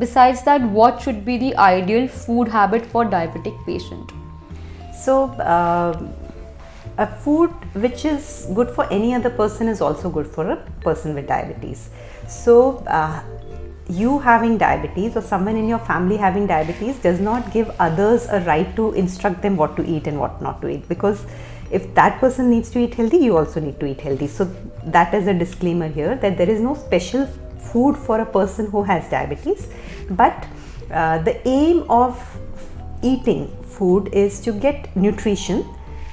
Besides that, what should be the ideal food habit for diabetic patient? So a food which is good for any other person is also good for a person with diabetes. So you having diabetes or someone in your family having diabetes does not give others a right to instruct them what to eat and what not to eat, because if that person needs to eat healthy, you also need to eat healthy. So that is a disclaimer here, that there is no special food for a person who has diabetes, but the aim of eating food is to get nutrition,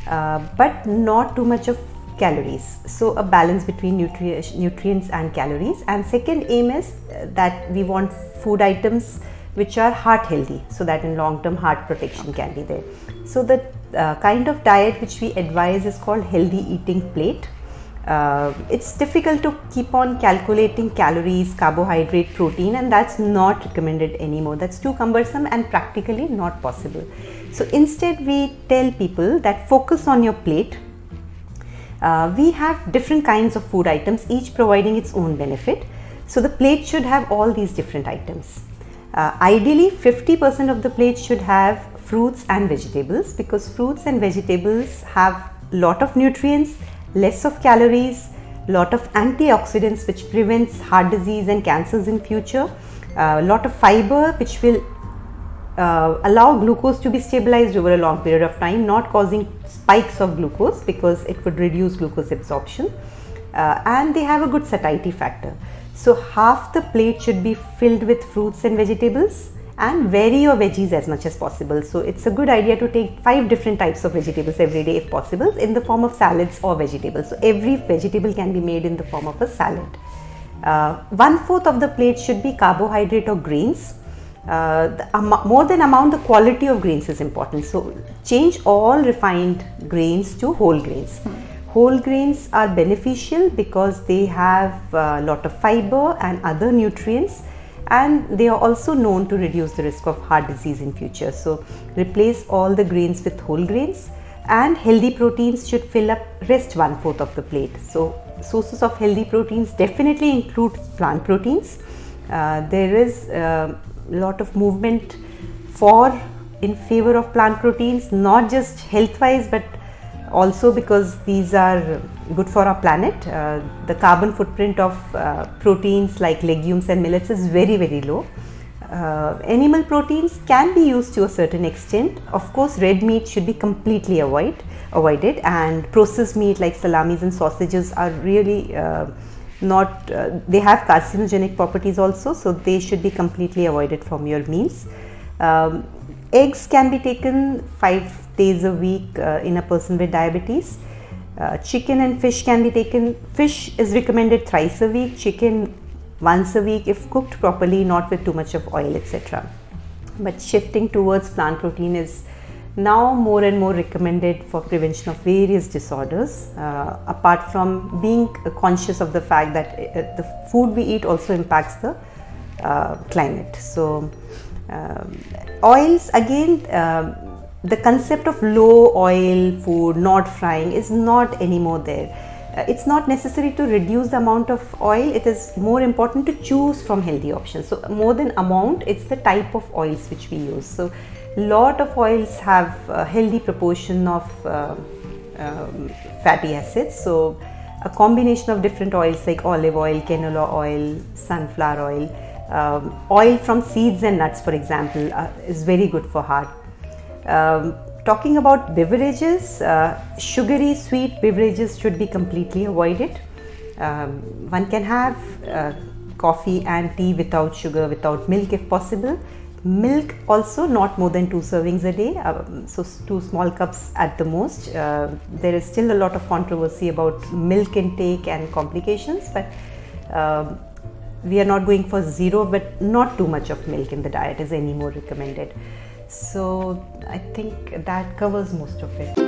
but not too much of calories. So a balance between nutrients and calories. And second aim is that we want food items which are heart healthy, so that in long term heart protection can be there. So the kind of diet which we advise is called healthy eating plate. It's difficult to keep on calculating calories, carbohydrate, protein, and that's not recommended anymore. That's too cumbersome and practically not possible. So instead we tell people that focus on your plate. We have different kinds of food items, each providing its own benefit. So the plate should have all these different items. Ideally 50% of the plate should have fruits and vegetables, because fruits and vegetables have lot of nutrients, less of calories, lot of antioxidants which prevents heart disease and cancers in future, lot of fiber which will allow glucose to be stabilized over a long period of time, not causing spikes of glucose because it would reduce glucose absorption, and they have a good satiety factor. So half the plate should be filled with fruits and vegetables, and vary your veggies as much as possible. So it's a good idea to take 5 different types of vegetables every day if possible, in the form of salads or vegetables. So every vegetable can be made in the form of a salad. 1/4 of the plate should be carbohydrate or grains. More than amount, the quality of grains is important. So change all refined grains to whole grains. Whole grains are beneficial because they have a lot of fiber and other nutrients, and they are also known to reduce the risk of heart disease in future. So replace all the grains with whole grains, and healthy proteins should fill up rest 1/4 of the plate. So sources of healthy proteins definitely include plant proteins. There is lot of movement in favor of plant proteins, not just health wise but also because these are good for our planet. The carbon footprint of proteins like legumes and millets is very, very low. Animal proteins can be used to a certain extent. Of course, red meat should be completely avoided, and processed meat like salamis and sausages are really they have carcinogenic properties also, so they should be completely avoided from your meals. Eggs can be taken 5 days a week in a person with diabetes. Chicken and fish can be taken. Fish is recommended thrice a week, chicken once a week if cooked properly, not with too much of oil, etc. But shifting towards plant protein is now more and more recommended for prevention of various disorders, apart from being conscious of the fact that the food we eat also impacts the climate. So oils, again, the concept of low oil food, not frying, is not anymore there. It's not necessary to reduce the amount of oil. It is more important to choose from healthy options. So more than amount, it's the type of oils which we use. So lot of oils have a healthy proportion of fatty acids. So a combination of different oils like olive oil, canola oil, sunflower oil, oil from seeds and nuts, for example, is very good for heart. Talking about beverages, sugary sweet beverages should be completely avoided. One can have coffee and tea without sugar, without milk if possible. Milk also not more than 2 servings a day, so 2 small cups at the most. There is still a lot of controversy about milk intake and complications, but we are not going for 0, but not too much of milk in the diet is any more recommended. So I think that covers most of it.